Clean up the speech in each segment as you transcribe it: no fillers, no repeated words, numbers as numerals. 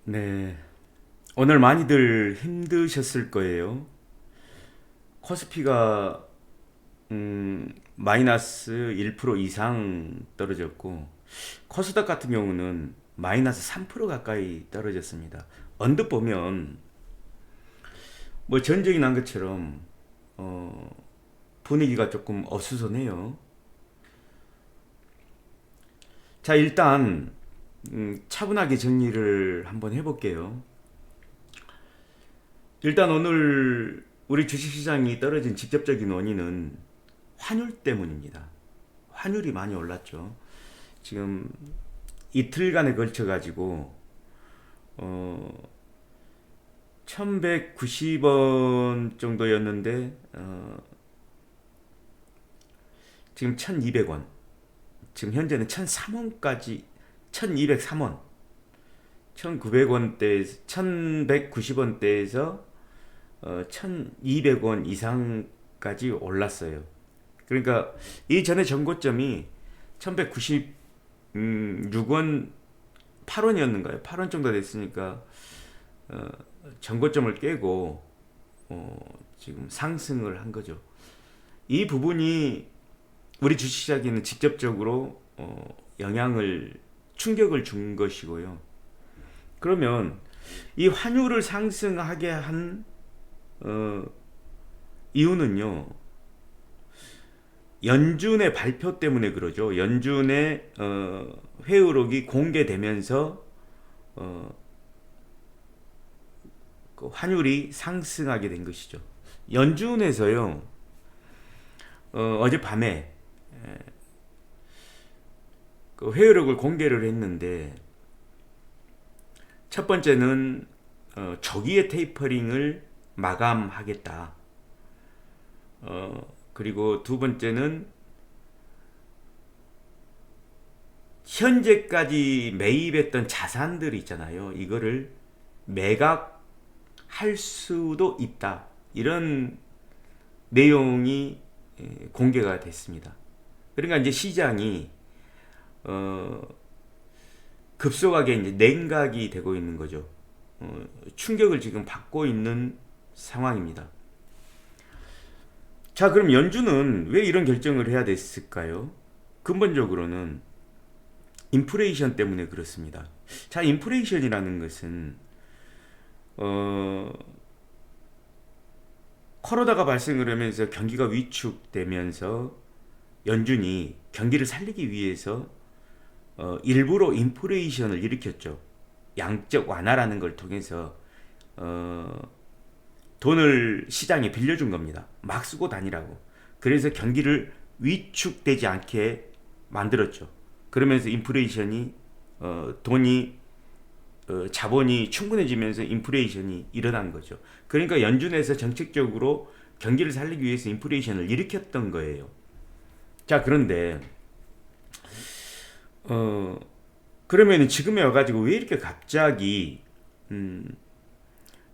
네, 오늘 많이들 힘드셨을 거예요. 코스피가 마이너스 1% 이상 떨어졌고 코스닥 같은 경우는 마이너스 3% 가까이 떨어졌습니다. 언뜻 보면 뭐 전쟁이 난 것처럼 어, 분위기가 조금 어수선해요. 자, 일단 차분하게 정리를 한번 해볼게요. 일단 오늘 우리 주식시장이 떨어진 직접적인 원인은 환율 때문입니다. 환율이 많이 올랐죠. 지금 이틀간에 걸쳐 가지고 어 1190원 정도였는데 지금 1200원, 지금 현재는 1003원까지, 1203원, 1900원대, 1190원대에서 1200원 이상까지 올랐어요. 그러니까 이전에 전고점이 1196원, 8원이었는가요? 8원 정도 됐으니까 어, 전고점을 깨고 지금 상승을 한 거죠. 이 부분이 우리 주식시장에는 직접적으로 영향을, 충격을 준 것이고요. 그러면 이 환율을 상승하게 한 어, 이유는요, 연준의 발표 때문에 그러죠. 연준의 회의록이 공개되면서 어, 그 환율이 상승하게 된 것이죠. 연준에서요, 어젯밤에 그 회의록을 공개를 했는데, 첫 번째는 조기의 테이퍼링을 마감하겠다. 그리고 두 번째는 현재까지 매입했던 자산들 있잖아요. 이거를 매각할 수도 있다. 이런 내용이 공개가 됐습니다. 그러니까 이제 시장이 급속하게 이제 냉각이 되고 있는 거죠. 충격을 지금 받고 있는 상황입니다. 자, 그럼 연준은 왜 이런 결정을 해야 됐을까요? 근본적으로는 인플레이션 때문에 그렇습니다. 자, 인플레이션이라는 것은 코로나가 발생을 하면서 경기가 위축되면서 연준이 경기를 살리기 위해서 일부러 인플레이션을 일으켰죠. 양적 완화라는 걸 통해서 돈을 시장에 빌려준 겁니다. 막 쓰고 다니라고. 그래서 경기를 위축되지 않게 만들었죠. 그러면서 인플레이션이 돈이 자본이 충분해지면서 인플레이션이 일어난 거죠. 그러니까 연준에서 정책적으로 경기를 살리기 위해서 인플레이션을 일으켰던 거예요. 자, 그런데 그러면 지금에 와가지고 왜 이렇게 갑자기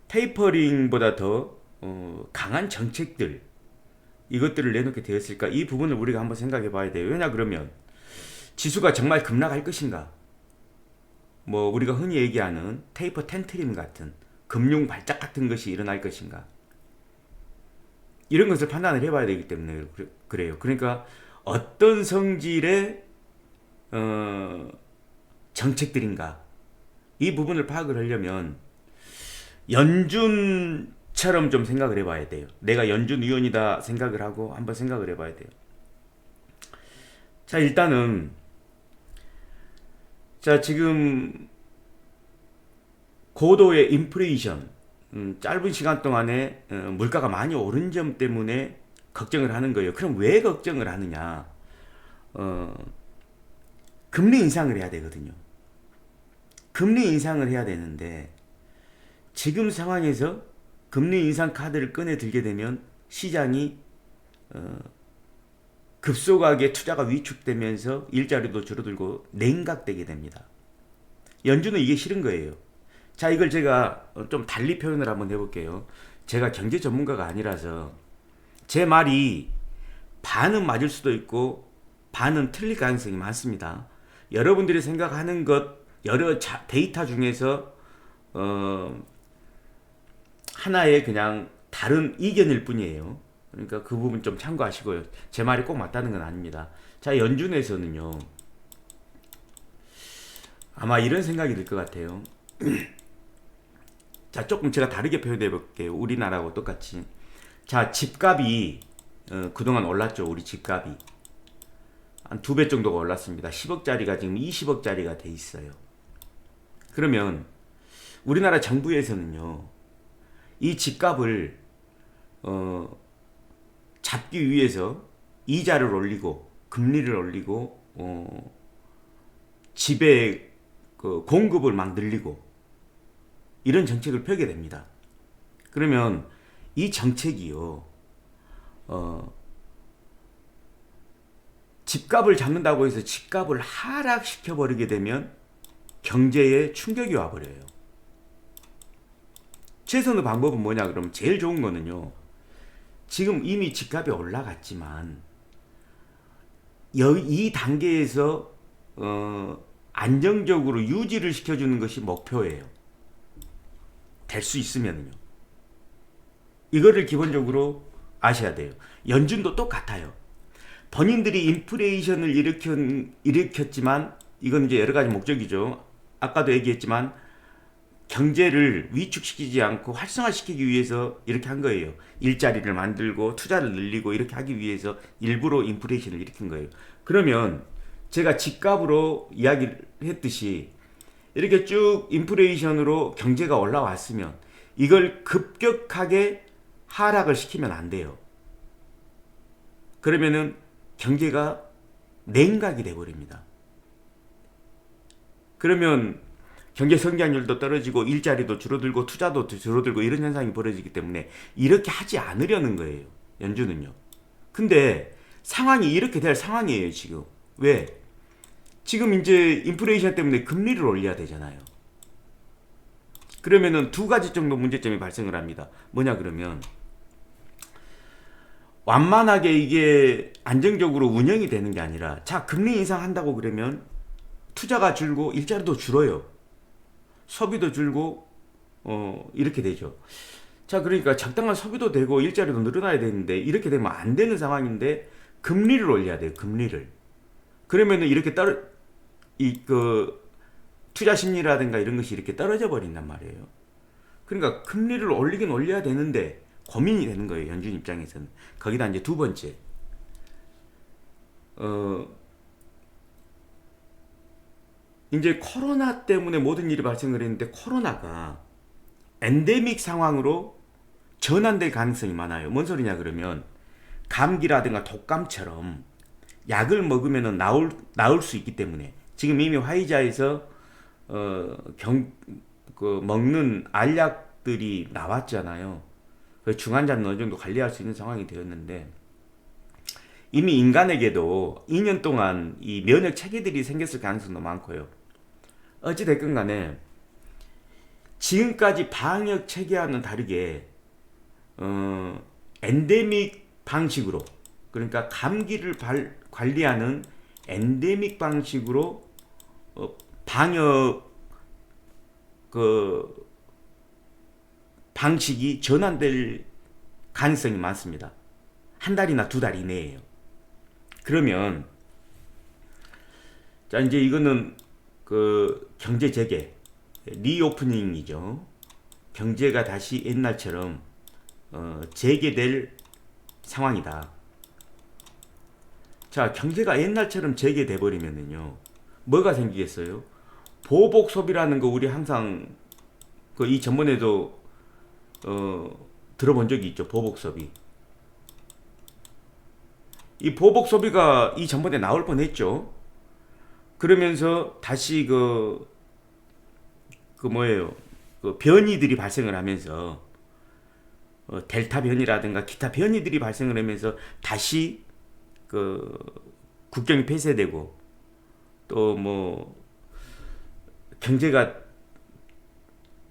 테이퍼링보다 더 강한 정책들, 이것들을 내놓게 되었을까? 이 부분을 우리가 한번 생각해 봐야 돼요. 왜냐 그러면 지수가 정말 급락할 것인가? 뭐 우리가 흔히 얘기하는 테이퍼 텐트림 같은 금융 발작 같은 것이 일어날 것인가? 이런 것을 판단을 해봐야 되기 때문에 그래요. 그러니까 어떤 성질의 정책들인가? 이 부분을 파악을 하려면 연준처럼 좀 생각을 해봐야 돼요. 내가 연준 위원이다 생각을 하고 한번 생각을 해봐야 돼요. 자, 일단은 자, 지금 고도의 인플레이션, 짧은 시간 동안에 물가가 많이 오른 점 때문에 걱정을 하는 거예요. 그럼 왜 걱정을 하느냐? 금리 인상을 해야 되거든요. 금리 인상을 해야 되는데 지금 상황에서 금리 인상 카드를 꺼내 들게 되면 시장이 급속하게 투자가 위축되면서 일자리도 줄어들고 냉각되게 됩니다. 연준은 이게 싫은 거예요. 자, 이걸 제가 좀 달리 표현을 한번 해볼게요. 제가 경제 전문가가 아니라서 제 말이 반은 맞을 수도 있고 반은 틀릴 가능성이 많습니다. 여러분들이 생각하는 것, 여러 데이터 중에서 어, 하나의 그냥 다른 이견일 뿐이에요. 그러니까 그 부분 좀 참고하시고요. 제 말이 꼭 맞다는 건 아닙니다. 자, 연준에서는요. 아마 이런 생각이 들 것 같아요. 자, 조금 제가 다르게 표현해 볼게요. 우리나라하고 똑같이. 자, 집값이 그동안 올랐죠. 우리 집값이. 한 2배 정도가 올랐습니다. 10억짜리가 지금 20억짜리가 돼 있어요. 그러면 우리나라 정부에서는요. 이 집값을 잡기 위해서 이자를 올리고 금리를 올리고 집의 그 공급을 막 늘리고 이런 정책을 펴게 됩니다. 그러면 이 정책이요. 집값을 잡는다고 해서 집값을 하락시켜 버리게 되면 경제에 충격이 와 버려요. 최선의 방법은 뭐냐 그러면 제일 좋은 거는요. 지금 이미 집값이 올라갔지만 이 단계에서 안정적으로 유지를 시켜주는 것이 목표예요. 될 수 있으면요. 이거를 기본적으로 아셔야 돼요. 연준도 똑같아요. 본인들이 인플레이션을 일으켰지만 이건 이제 여러 가지 목적이죠. 아까도 얘기했지만 경제를 위축시키지 않고 활성화시키기 위해서 이렇게 한 거예요. 일자리를 만들고 투자를 늘리고 이렇게 하기 위해서 일부러 인플레이션을 일으킨 거예요. 그러면 제가 집값으로 이야기를 했듯이 이렇게 쭉 인플레이션으로 경제가 올라왔으면 이걸 급격하게 하락을 시키면 안 돼요. 그러면은 경제가 냉각이 돼버립니다. 그러면 경제 성장률도 떨어지고 일자리도 줄어들고 투자도 줄어들고 이런 현상이 벌어지기 때문에 이렇게 하지 않으려는 거예요. 연준은요. 근데 상황이 이렇게 될 상황이에요, 지금. 왜? 지금 이제 인플레이션 때문에 금리를 올려야 되잖아요. 그러면은 두 가지 정도 문제점이 발생을 합니다. 뭐냐 그러면 완만하게 이게 안정적으로 운영이 되는 게 아니라 자, 금리 인상한다고 그러면 투자가 줄고 일자리도 줄어요. 소비도 줄고 이렇게 되죠. 자, 그러니까 적당한 소비도 되고 일자리도 늘어나야 되는데 이렇게 되면 안 되는 상황인데 금리를 올려야 돼요. 금리를. 그러면은 이렇게 투자 심리라든가 이런 것이 이렇게 떨어져 버린단 말이에요. 그러니까 금리를 올리긴 올려야 되는데 고민이 되는 거예요. 연준 입장에서는. 거기다 이제 두 번째. 이제 코로나 때문에 모든 일이 발생을 했는데 코로나가 엔데믹 상황으로 전환될 가능성이 많아요. 뭔 소리냐 그러면 감기라든가 독감처럼 약을 먹으면 나을 수 있기 때문에 지금 이미 화이자에서 먹는 알약들이 나왔잖아요. 그 중환자는 어느 정도 관리할 수 있는 상황이 되었는데 이미 인간에게도 2년 동안 이 면역 체계들이 생겼을 가능성도 많고요. 어찌됐건 간에 지금까지 방역 체계와는 다르게 엔데믹 방식으로 그러니까 감기를 관리하는 엔데믹 방식으로 방역 방식이 전환될 가능성이 많습니다. 한 달이나 두 달 이내에요. 그러면 자 이제 이거는 경제 재개 리오프닝이죠. 경제가 다시 옛날처럼 재개될 상황이다. 자, 경제가 옛날처럼 재개돼 버리면은요 뭐가 생기겠어요? 보복 소비라는 거 우리 항상 이 전번에도 들어본 적이 있죠. 보복 소비. 이 보복 소비가 이 전번에 나올 뻔했죠. 그러면서 다시 변이들이 발생을 하면서 델타 변이라든가 기타 변이들이 발생을 하면서 다시 국경이 폐쇄되고 또 경제가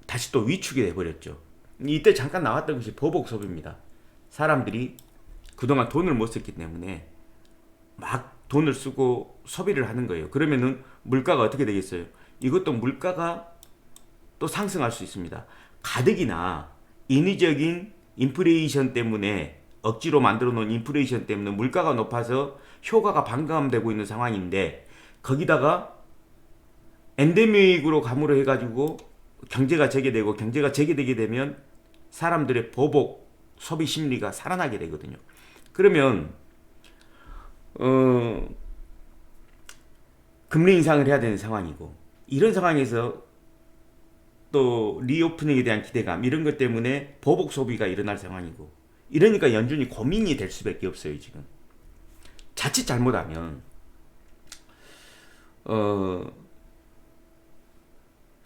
다시 또 위축이 돼버렸죠. 이때 잠깐 나왔던 것이 보복 소비입니다. 사람들이 그동안 돈을 못 썼기 때문에 막 돈을 쓰고 소비를 하는 거예요. 그러면은 물가가 어떻게 되겠어요? 이것도 물가가 또 상승할 수 있습니다. 가뜩이나 인위적인 인플레이션 때문에 억지로 만들어 놓은 인플레이션 때문에 물가가 높아서 효과가 반감되고 있는 상황인데 거기다가 엔데믹으로 감으로 해가지고 경제가 재개되고 경제가 재개되게 되면 사람들의 보복 소비 심리가 살아나게 되거든요. 그러면 금리 인상을 해야 되는 상황이고 이런 상황에서 또 리오프닝에 대한 기대감 이런 것 때문에 보복 소비가 일어날 상황이고 이러니까 연준이 고민이 될 수밖에 없어요. 지금 자칫 잘못하면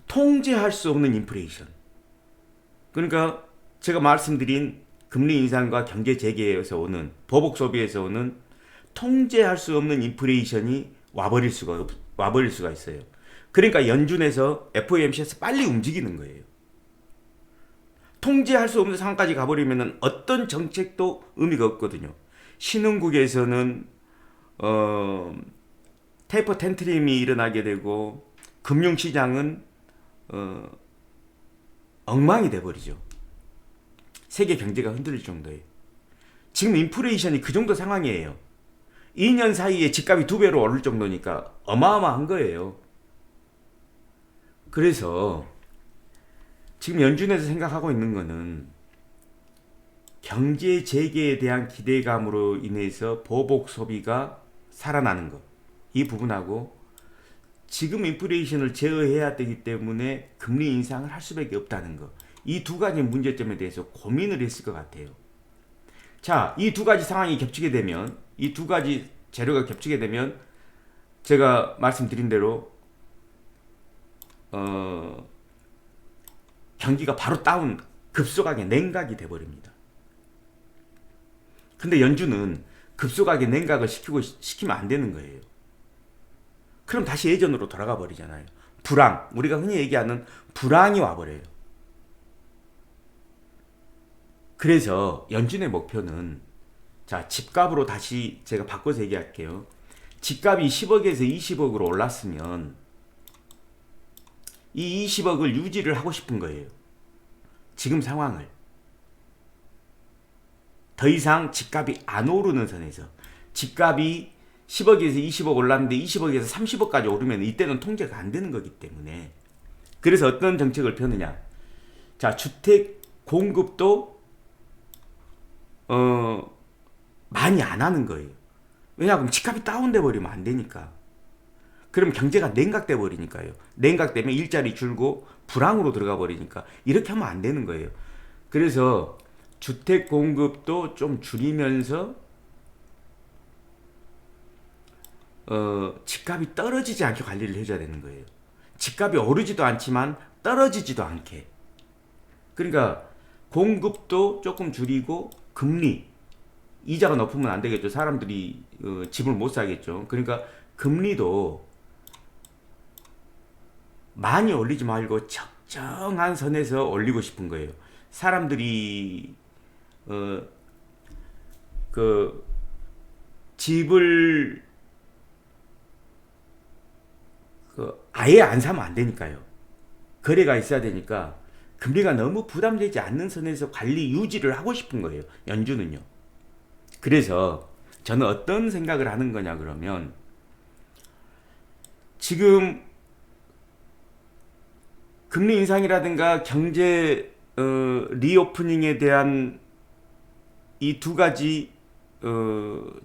통제할 수 없는 인플레이션, 그러니까 제가 말씀드린 금리 인상과 경제 재개에서 오는 보복 소비에서 오는 통제할 수 없는 인플레이션이 와버릴 수가 있어요. 그러니까 연준에서 FOMC에서 빨리 움직이는 거예요. 통제할 수 없는 상황까지 가버리면 어떤 정책도 의미가 없거든요. 신흥국에서는 테이퍼 텐트림이 일어나게 되고 금융시장은 엉망이 돼버리죠. 세계 경제가 흔들릴 정도예요. 지금 인플레이션이 그 정도 상황이에요. 2년 사이에 집값이 2배로 오를 정도니까 어마어마한 거예요. 그래서 지금 연준에서 생각하고 있는 거는 경제 재개에 대한 기대감으로 인해서 보복 소비가 살아나는 것, 이 부분하고 지금 인플레이션을 제어해야 되기 때문에 금리 인상을 할 수밖에 없다는 것, 이 두 가지 문제점에 대해서 고민을 했을 것 같아요. 자, 이 두 가지 상황이 겹치게 되면, 이 두 가지 재료가 겹치게 되면 제가 말씀드린 대로 경기가 바로 다운, 급속하게 냉각이 돼버립니다. 근데 연준은 급속하게 냉각을 시키면 안 되는 거예요. 그럼 다시 예전으로 돌아가 버리잖아요. 불황, 우리가 흔히 얘기하는 불황이 와버려요. 그래서 연준의 목표는, 자, 집값으로 다시 제가 바꿔서 얘기할게요. 집값이 10억에서 20억으로 올랐으면 이 20억을 유지를 하고 싶은 거예요. 지금 상황을. 더 이상 집값이 안 오르는 선에서. 집값이 10억에서 20억 올랐는데 20억에서 30억까지 오르면 이때는 통제가 안 되는 거기 때문에. 그래서 어떤 정책을 펴느냐. 자, 주택 공급도 많이 안 하는 거예요. 왜냐하면 집값이 다운돼 버리면 안 되니까. 그럼 경제가 냉각돼 버리니까요. 냉각되면 일자리 줄고 불황으로 들어가 버리니까 이렇게 하면 안 되는 거예요. 그래서 주택 공급도 좀 줄이면서 집값이 떨어지지 않게 관리를 해줘야 되는 거예요. 집값이 오르지도 않지만 떨어지지도 않게. 그러니까 공급도 조금 줄이고 금리, 이자가 높으면 안 되겠죠. 사람들이 집을 못 사겠죠. 그러니까 금리도 많이 올리지 말고 적정한 선에서 올리고 싶은 거예요. 사람들이 그 집을 아예 안 사면 안 되니까요. 거래가 있어야 되니까 금리가 너무 부담되지 않는 선에서 관리 유지를 하고 싶은 거예요. 연준은요. 그래서 저는 어떤 생각을 하는 거냐 그러면, 지금 금리 인상이라든가 경제 리오프닝에 대한 이 두 가지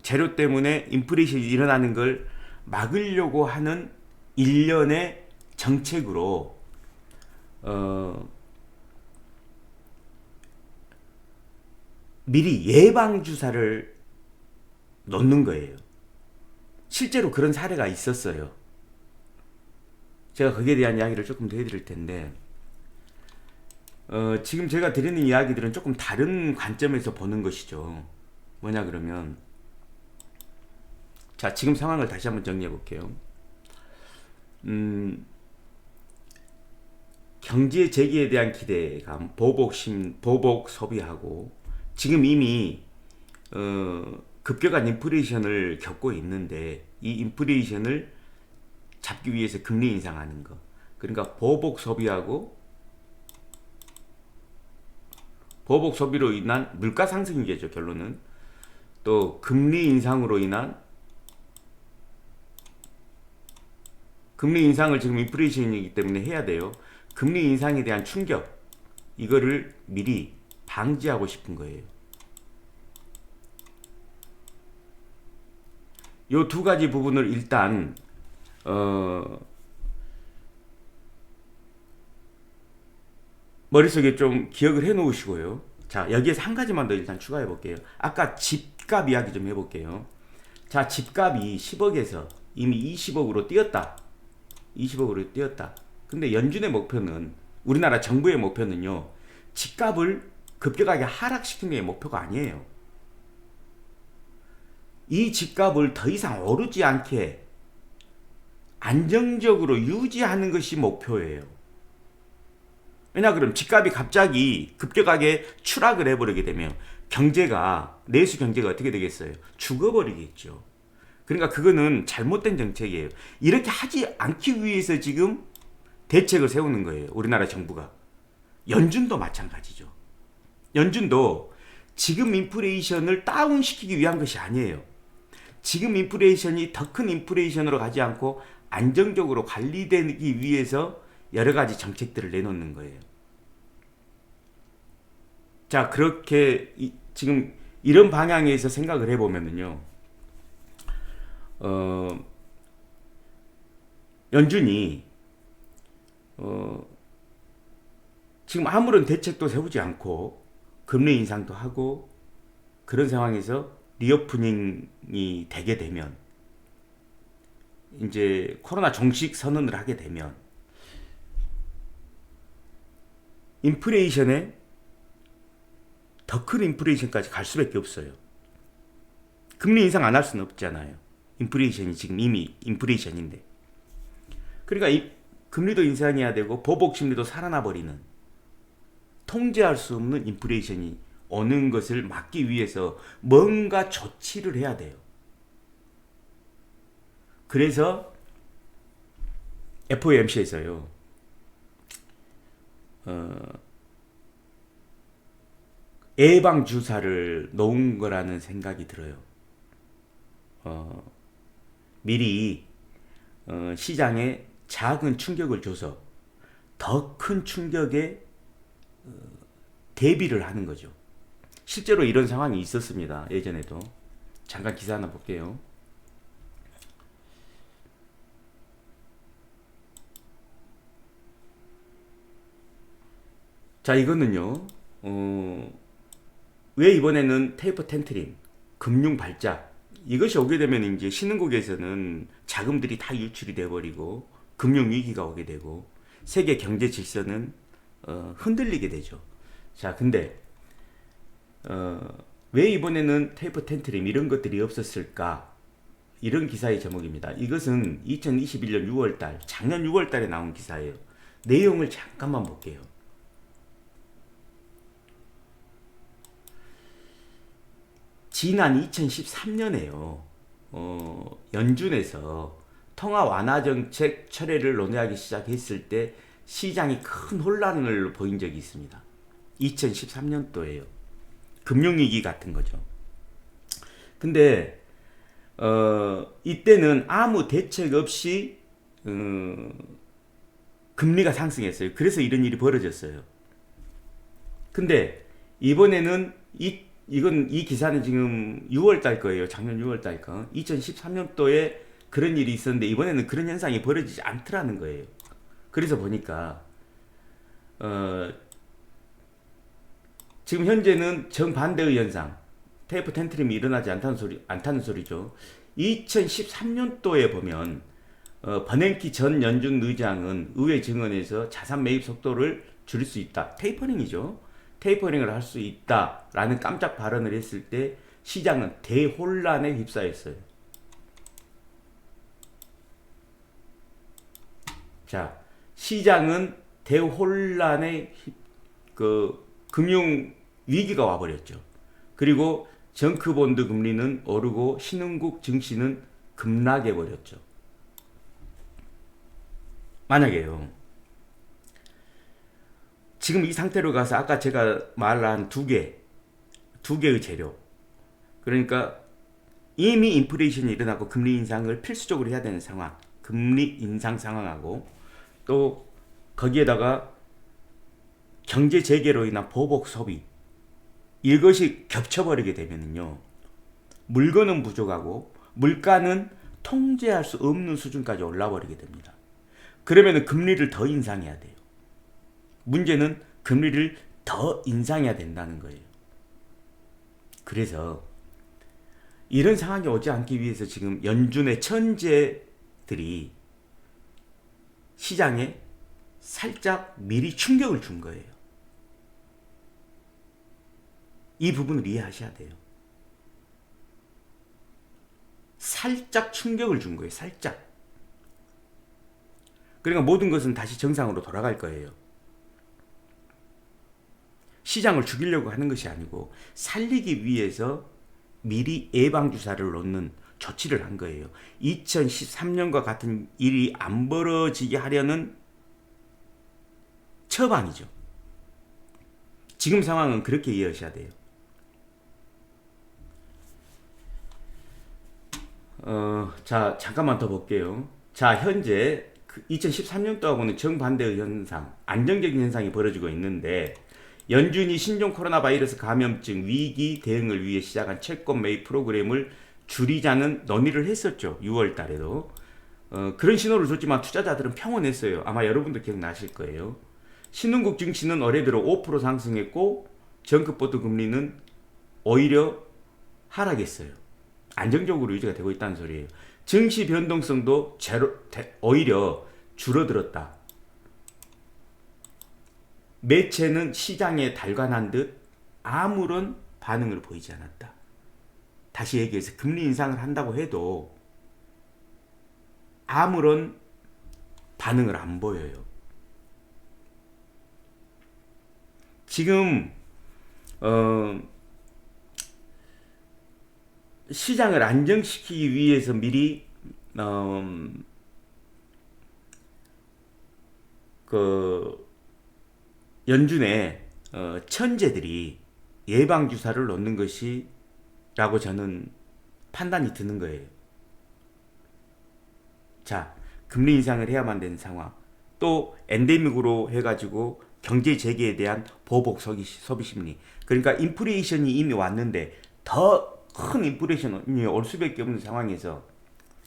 재료 때문에 인플레이션이 일어나는 걸 막으려고 하는 일련의 정책으로 미리 예방 주사를 놓는 거예요. 실제로 그런 사례가 있었어요. 제가 거기에 대한 이야기를 조금 더 해드릴 텐데, 지금 제가 드리는 이야기들은 조금 다른 관점에서 보는 것이죠. 뭐냐 그러면, 자, 지금 상황을 다시 한번 정리해 볼게요. 경제 재기에 대한 기대감, 보복 소비하고, 지금 이미 급격한 인플레이션을 겪고 있는데, 이 인플레이션을 잡기 위해서 금리 인상하는 거, 그러니까 보복 소비하고 보복 소비로 인한 물가 상승이겠죠, 결론은. 또 금리 인상으로 인한 금리 인상을 지금 인플레이션이기 때문에 해야 돼요. 금리 인상에 대한 충격, 이거를 미리 방지하고 싶은 거예요. 요 두 가지 부분을 일단 머릿속에 좀 기억을 해 놓으시고요. 자, 여기에서 한 가지만 더 일단 추가해 볼게요. 아까 집값 이야기 좀 해볼게요. 자, 집값이 10억에서 이미 20억으로 뛰었다. 20억으로 뛰었다. 근데 연준의 목표는, 우리나라 정부의 목표는요, 집값을 급격하게 하락시키는 게 목표가 아니에요. 이 집값을 더 이상 오르지 않게 안정적으로 유지하는 것이 목표예요. 왜냐, 그럼 집값이 갑자기 급격하게 추락을 해버리게 되면 경제가, 내수 경제가 어떻게 되겠어요? 죽어버리겠죠. 그러니까 그거는 잘못된 정책이에요. 이렇게 하지 않기 위해서 지금 대책을 세우는 거예요, 우리나라 정부가. 연준도 마찬가지죠. 연준도 지금 인플레이션을 다운시키기 위한 것이 아니에요. 지금 인플레이션이 더 큰 인플레이션으로 가지 않고 안정적으로 관리되기 위해서 여러 가지 정책들을 내놓는 거예요. 자, 그렇게 지금 이런 방향에서 생각을 해보면요, 연준이 지금 아무런 대책도 세우지 않고 금리 인상도 하고 그런 상황에서 리오프닝이 되게 되면, 이제 코로나 종식 선언을 하게 되면 인플레이션에 더 큰 인플레이션까지 갈 수밖에 없어요. 금리 인상 안 할 수는 없잖아요. 인플레이션이 지금 이미 인플레이션인데. 그러니까 이 금리도 인상해야 되고 보복 심리도 살아나 버리는, 통제할 수 없는 인플레이션이 오는 것을 막기 위해서 뭔가 조치를 해야 돼요. 그래서 FOMC에서요, 예방 주사를 놓은 거라는 생각이 들어요. 미리 시장에 작은 충격을 줘서 더 큰 충격에 대비를 하는 거죠. 실제로 이런 상황이 있었습니다, 예전에도. 잠깐 기사 하나 볼게요. 자, 이거는요, 왜 이번에는 테이퍼 텐트림, 금융 발작, 이것이 오게 되면 이제 신흥국에서는 자금들이 다 유출이 돼버리고 금융 위기가 오게 되고 세계 경제 질서는 흔들리게 되죠. 자, 근데 왜 이번에는 테이퍼 텐트림 이런 것들이 없었을까? 이런 기사의 제목입니다. 이것은 2021년 6월달, 작년 6월달에 나온 기사예요. 내용을 잠깐만 볼게요. 지난 2013년에요. 연준에서 통화 완화 정책 철회를 논의하기 시작했을 때 시장이 큰 혼란을 보인 적이 있습니다. 2013년도에요. 금융위기 같은 거죠. 근데 이때는 아무 대책 없이 금리가 상승했어요. 그래서 이런 일이 벌어졌어요. 근데 이번에는 이 기사는 지금 6월달 거예요. 작년 6월달 거. 2013년도에 그런 일이 있었는데 이번에는 그런 현상이 벌어지지 않더라는 거예요. 그래서 보니까 지금 현재는 정반대의 현상, 테이퍼 텐트림이 일어나지 않다는 소리죠. 2013년도에 보면 버냉키 전 연준 의장은 의회 증언에서 자산 매입 속도를 줄일 수 있다. 테이퍼링이죠. 테이퍼링을 할 수 있다라는 깜짝 발언을 했을 때 시장은 대혼란에 휩싸였어요. 자, 시장은 대혼란의 금융 위기가 와버렸죠. 그리고 정크본드 금리는 오르고 신흥국 증시는 급락해 버렸죠. 만약에요, 지금 이 상태로 가서 아까 제가 말한 두 개의 재료. 그러니까 이미 인플레이션이 일어나고 금리 인상을 필수적으로 해야 되는 상황. 금리 인상 상황하고 또 거기에다가 경제 재개로 인한 보복 소비. 이것이 겹쳐버리게 되면요. 물건은 부족하고 물가는 통제할 수 없는 수준까지 올라버리게 됩니다. 그러면 금리를 더 인상해야 돼요. 문제는 금리를 더 인상해야 된다는 거예요. 그래서 이런 상황이 오지 않기 위해서 지금 연준의 천재들이 시장에 살짝 미리 충격을 준 거예요. 이 부분을 이해하셔야 돼요. 살짝 충격을 준 거예요. 살짝. 그러니까 모든 것은 다시 정상으로 돌아갈 거예요. 시장을 죽이려고 하는 것이 아니고 살리기 위해서 미리 예방주사를 놓는 조치를 한 거예요. 2013년과 같은 일이 안 벌어지게 하려는 처방이죠. 지금 상황은 그렇게 이해하셔야 돼요. 자, 잠깐만 더 볼게요. 자, 현재 2013년도하고는 정반대의 현상, 안정적인 현상이 벌어지고 있는데 연준이 신종 코로나 바이러스 감염증 위기 대응을 위해 시작한 채권 매입 프로그램을 줄이자는 논의를 했었죠. 6월 달에도. 그런 신호를 줬지만 투자자들은 평온했어요. 아마 여러분도 기억나실 거예요. 신흥국 증시는 올해 들어 5% 상승했고 정급보드 금리는 오히려 하락했어요. 안정적으로 유지가 되고 있다는 소리예요. 증시 변동성도 오히려 줄어들었다. 매체는 시장에 달관한 듯 아무런 반응을 보이지 않았다. 다시 얘기해서 금리 인상을 한다고 해도 아무런 반응을 안 보여요. 지금 시장을 안정시키기 위해서 미리 연준의 천재들이 예방주사를 놓는 것이라고 저는 판단이 드는 거예요. 자, 금리 인상을 해야만 되는 상황. 또 엔데믹으로 해가지고 경제 재개에 대한 보복 소비 심리. 그러니까 인플레이션이 이미 왔는데 더 큰 인플레이션이 올 수밖에 없는 상황에서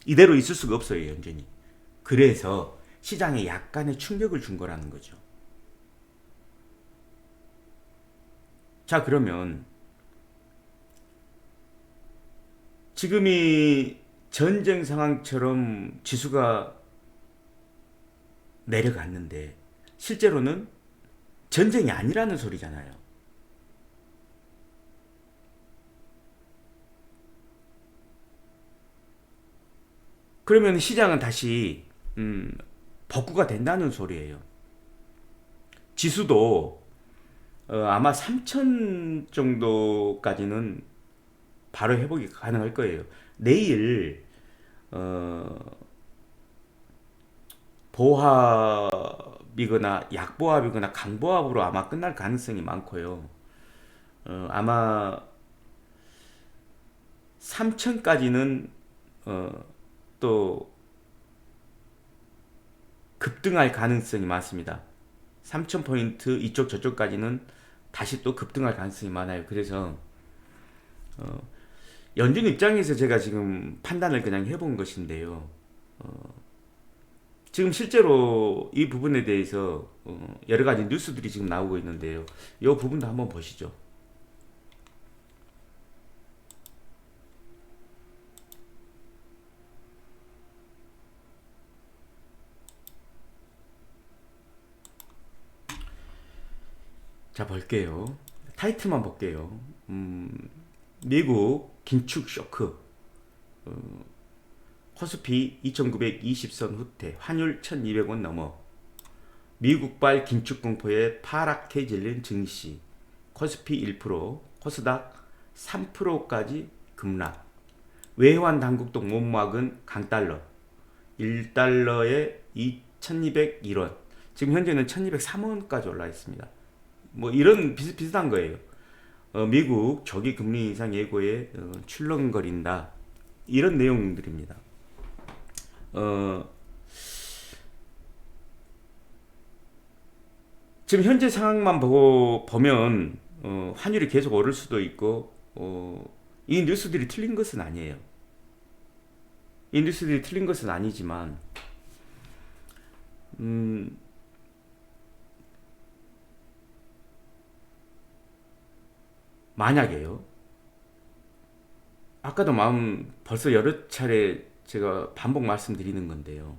이대로 있을 수가 없어요, 연준이. 그래서 시장에 약간의 충격을 준 거라는 거죠. 자, 그러면 지금이 전쟁 상황처럼 지수가 내려갔는데 실제로는 전쟁이 아니라는 소리잖아요. 그러면 시장은 다시 복구가 된다는 소리예요. 지수도 아마 3천 정도까지는 바로 회복이 가능할 거예요. 내일 보합이거나 약보합이거나 강보합으로 아마 끝날 가능성이 많고요. 아마 3천까지는 또 급등할 가능성이 많습니다. 3,000포인트 이쪽 저쪽까지는 다시 또 급등할 가능성이 많아요. 그래서 연준 입장에서 제가 지금 판단을 그냥 해본 것인데요. 지금 실제로 이 부분에 대해서 여러 가지 뉴스들이 지금 나오고 있는데요. 이 부분도 한번 보시죠. 자, 볼게요. 타이틀만 볼게요. 미국 긴축 쇼크. 코스피 2920선 후퇴, 환율 1200원 넘어. 미국발 긴축 공포에 파랗게 질린 증시. 코스피 1%, 코스닥 3%까지 급락. 외환 당국도 못 막은 강달러. 1달러에 2201원. 지금 현재는 1203원까지 올라 있습니다. 뭐 이런 비슷비슷한 거예요. 미국 조기 금리 인상 예고에 출렁거린다. 이런 내용들입니다. 지금 현재 상황만 보면 환율이 계속 오를 수도 있고 이 뉴스들이 틀린 것은 아니에요. 이 뉴스들이 틀린 것은 아니지만 만약에요. 아까도 벌써 여러 차례 제가 반복 말씀드리는 건데요.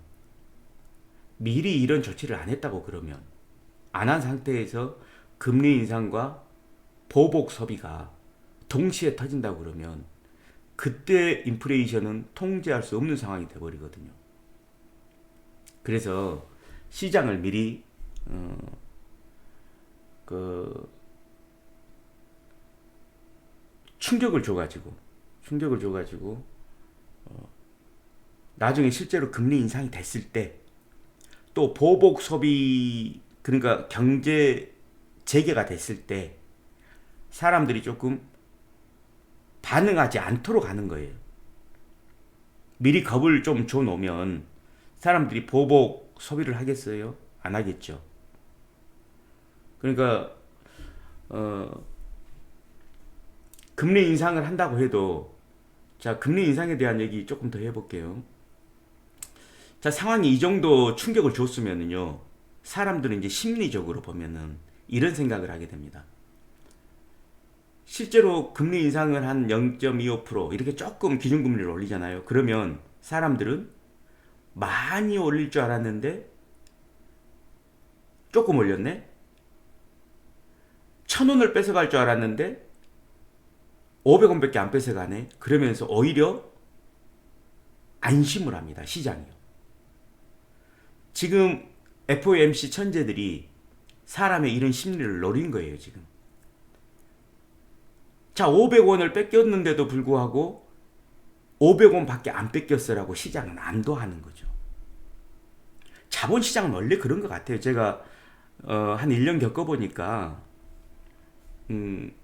미리 이런 조치를 안 했다고 그러면 안 한 상태에서 금리 인상과 보복 소비가 동시에 터진다고 그러면 그때 인플레이션은 통제할 수 없는 상황이 돼버리거든요. 그래서 시장을 미리 충격을 줘가지고 나중에 실제로 금리 인상이 됐을 때 또 보복 소비, 그러니까 경제 재개가 됐을 때 사람들이 조금 반응하지 않도록 하는 거예요. 미리 겁을 좀 줘놓으면 사람들이 보복 소비를 하겠어요? 안 하겠죠. 그러니까 금리 인상을 한다고 해도, 자, 금리 인상에 대한 얘기 조금 더 해볼게요. 자, 상황이 이 정도 충격을 줬으면은요, 사람들은 이제 심리적으로 보면은 이런 생각을 하게 됩니다. 실제로 금리 인상을 한 0.25% 이렇게 조금 기준금리를 올리잖아요. 그러면 사람들은 많이 올릴 줄 알았는데 조금 올렸네? 1,000원을 뺏어갈 줄 알았는데 500원밖에 안 뺏어가네? 그러면서 오히려 안심을 합니다. 시장이요. 지금 FOMC 천재들이 사람의 이런 심리를 노린 거예요, 지금. 자, 500원을 뺏겼는데도 불구하고 500원 밖에 안 뺏겼어라고 시장은 안도하는 거죠. 자본시장은 원래 그런 것 같아요. 제가 한 1년 겪어보니까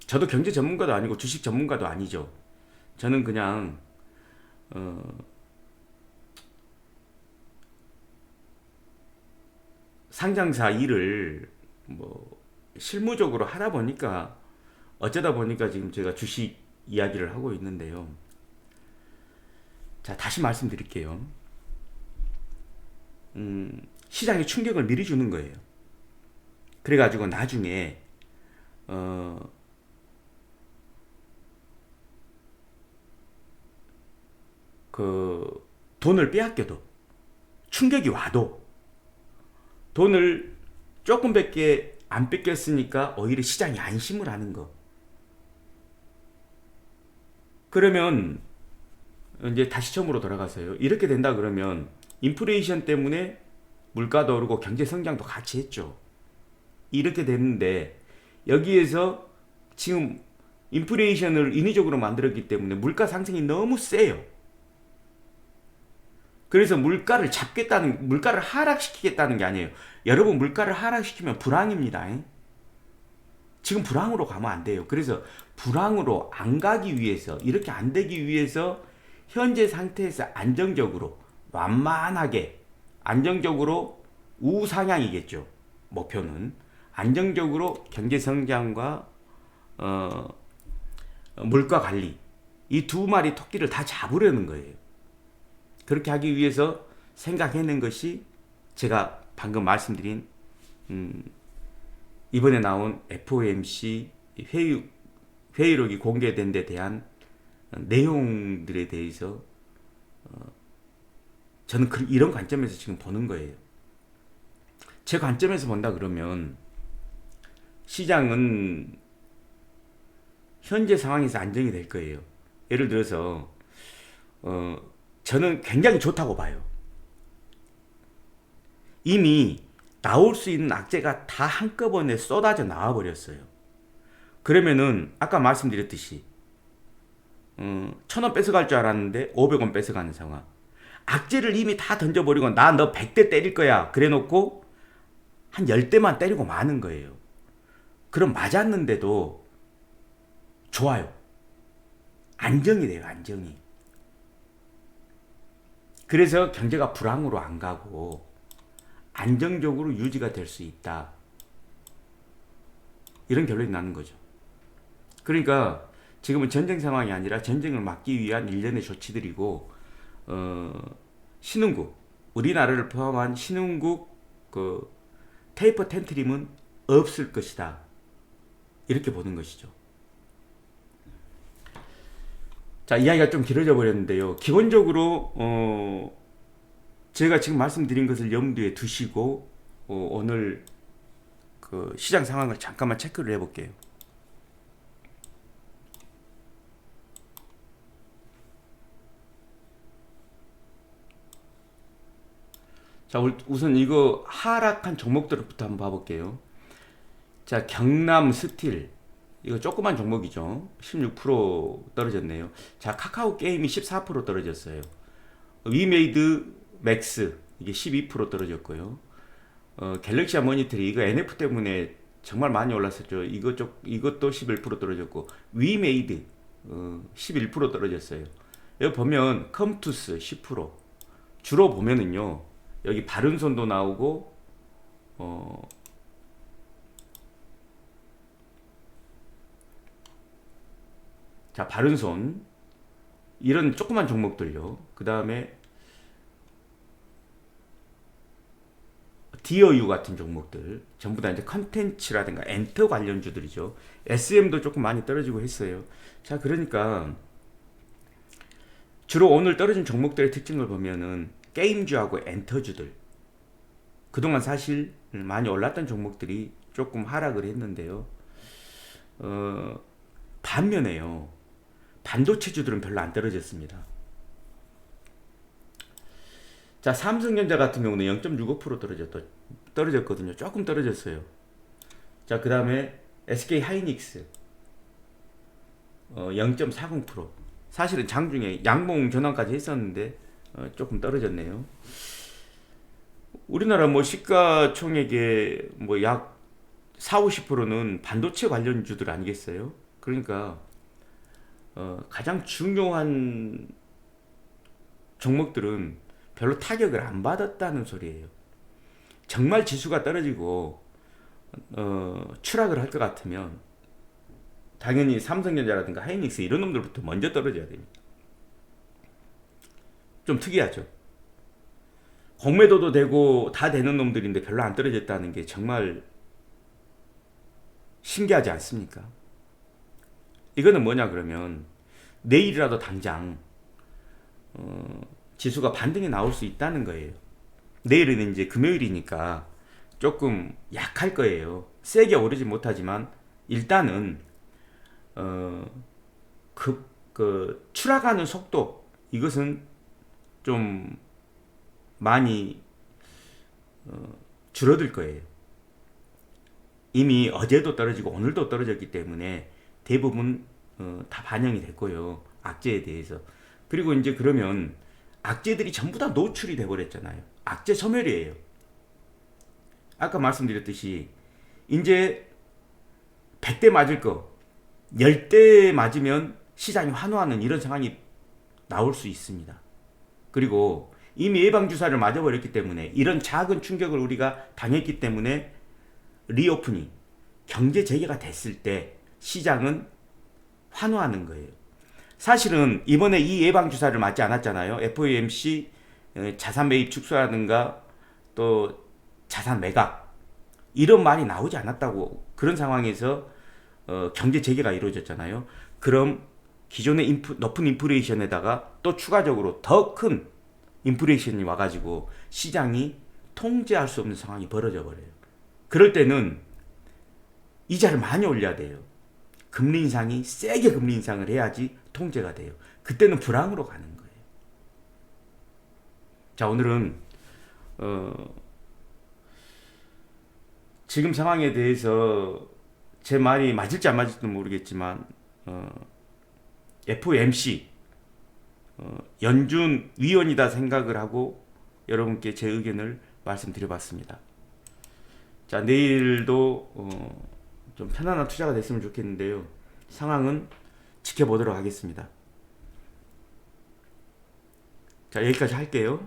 저도 경제 전문가도 아니고 주식 전문가도 아니죠. 저는 그냥 상장사 일을 뭐 실무적으로 하다 보니까 어쩌다 보니까 지금 제가 주식 이야기를 하고 있는데요. 자, 다시 말씀드릴게요. 시장에 충격을 미리 주는 거예요. 그래가지고 나중에 돈을 빼앗겨도, 충격이 와도 돈을 조금밖에 안 뺏겼으니까 오히려 시장이 안심을 하는 거. 그러면 이제 다시 처음으로 돌아가서요. 이렇게 된다 그러면 인플레이션 때문에 물가도 오르고 경제 성장도 같이 했죠. 이렇게 됐는데 여기에서 지금 인플레이션을 인위적으로 만들었기 때문에 물가 상승이 너무 세요. 그래서 물가를 하락시키겠다는 게 아니에요. 여러분, 물가를 하락시키면 불황입니다. 지금 불황으로 가면 안 돼요. 그래서 불황으로 안 가기 위해서, 이렇게 안 되기 위해서 현재 상태에서 안정적으로, 완만하게, 안정적으로 우상향이겠죠. 목표는 안정적으로 경제 성장과 물가 관리, 이 두 마리 토끼를 다 잡으려는 거예요. 그렇게 하기 위해서 생각해낸 것이 제가 방금 말씀드린 이번에 나온 FOMC 회의록이 공개된 데 대한 내용들에 대해서 저는 이런 관점에서 지금 보는 거예요. 제 관점에서 본다 그러면 시장은 현재 상황에서 안정이 될 거예요. 예를 들어서 저는 굉장히 좋다고 봐요. 이미 나올 수 있는 악재가 다 한꺼번에 쏟아져 나와 버렸어요. 그러면은 아까 말씀드렸듯이 1,000원 뺏어갈 줄 알았는데 500원 뺏어가는 상황. 악재를 이미 다 던져버리고 나 너 100대 때릴 거야 그래 놓고 한 10대만 때리고 마는 거예요. 그럼 맞았는데도 좋아요. 안정이 돼요, 안정이. 그래서 경제가 불황으로 안 가고 안정적으로 유지가 될 수 있다. 이런 결론이 나는 거죠. 그러니까 지금은 전쟁 상황이 아니라 전쟁을 막기 위한 일련의 조치들이고, 신흥국, 우리나라를 포함한 신흥국 그 테이퍼 텐트림은 없을 것이다. 이렇게 보는 것이죠. 자, 이야기가 좀 길어져 버렸는데요. 기본적으로 제가 지금 말씀드린 것을 염두에 두시고 오늘 그 시장 상황을 잠깐만 체크를 해볼게요. 자, 우선 이거 하락한 종목들부터 한번 봐볼게요. 자, 경남 스틸. 이거 조그만 종목이죠. 16% 떨어졌네요. 자, 카카오 게임이 14% 떨어졌어요. 위메이드 맥스 이게 12% 떨어졌고요. 갤럭시아 모니터리 이거 NF 때문에 정말 많이 올랐었죠. 이것도 11% 떨어졌고, 위메이드 11% 떨어졌어요. 여기 보면 컴투스 10%. 주로 보면은요, 여기 바른손도 나오고 자, 바른손 이런 조그만 종목들요. 그 다음에 디어유 같은 종목들 전부 다 이제 컨텐츠라든가 엔터 관련주들이죠. SM도 조금 많이 떨어지고 했어요. 자, 그러니까 주로 오늘 떨어진 종목들의 특징을 보면은 게임주하고 엔터주들, 그동안 사실 많이 올랐던 종목들이 조금 하락을 했는데요. 반면에요, 반도체주들은 별로 안 떨어졌습니다. 자, 삼성전자 같은 경우는 0.65% 떨어졌거든요. 조금 떨어졌어요. 자, 그 다음에 SK 하이닉스 0.40%. 사실은 장중에 양봉 전환까지 했었는데 조금 떨어졌네요. 우리나라 뭐 시가총액의 뭐 약 4, 50%는 반도체 관련주들 아니겠어요? 그러니까 가장 중요한 종목들은 별로 타격을 안 받았다는 소리예요. 정말 지수가 떨어지고 추락을 할 것 같으면 당연히 삼성전자라든가 하이닉스 이런 놈들부터 먼저 떨어져야 됩니다. 좀 특이하죠. 공매도도 되고 다 되는 놈들인데 별로 안 떨어졌다는 게 정말 신기하지 않습니까? 이거는 뭐냐 그러면 내일이라도 당장 지수가 반등이 나올 수 있다는 거예요. 내일은 이제 금요일이니까 조금 약할 거예요. 세게 오르지 못하지만 일단은 추락하는 속도, 이것은 좀 많이 줄어들 거예요. 이미 어제도 떨어지고 오늘도 떨어졌기 때문에 대부분 다 반영이 됐고요. 악재에 대해서. 그리고 이제 그러면 악재들이 전부 다 노출이 돼버렸잖아요. 악재 소멸이에요. 아까 말씀드렸듯이 이제 100대 맞을 거 10대 맞으면 시장이 환호하는 이런 상황이 나올 수 있습니다. 그리고 이미 예방주사를 맞아버렸기 때문에 이런 작은 충격을 우리가 당했기 때문에 리오프닝, 경제 재개가 됐을 때 시장은 환호하는 거예요. 사실은 이번에 이 예방주사를 맞지 않았잖아요. FOMC 자산 매입 축소라든가 또 자산 매각 이런 말이 나오지 않았다고. 그런 상황에서 경제 재개가 이루어졌잖아요. 그럼 기존의 높은 인플레이션에다가 또 추가적으로 더 큰 인플레이션이 와가지고 시장이 통제할 수 없는 상황이 벌어져 버려요. 그럴 때는 이자를 많이 올려야 돼요. 금리 인상이 세게 금리 인상을 해야지 통제가 돼요. 그때는 불황으로 가는 거예요. 자, 오늘은 지금 상황에 대해서 제 말이 맞을지 안 맞을지는 모르겠지만 FOMC 연준 위원이다 생각을 하고 여러분께 제 의견을 말씀드려봤습니다. 자, 내일도 좀 편안한 투자가 됐으면 좋겠는데요. 상황은 지켜보도록 하겠습니다. 자, 여기까지 할게요.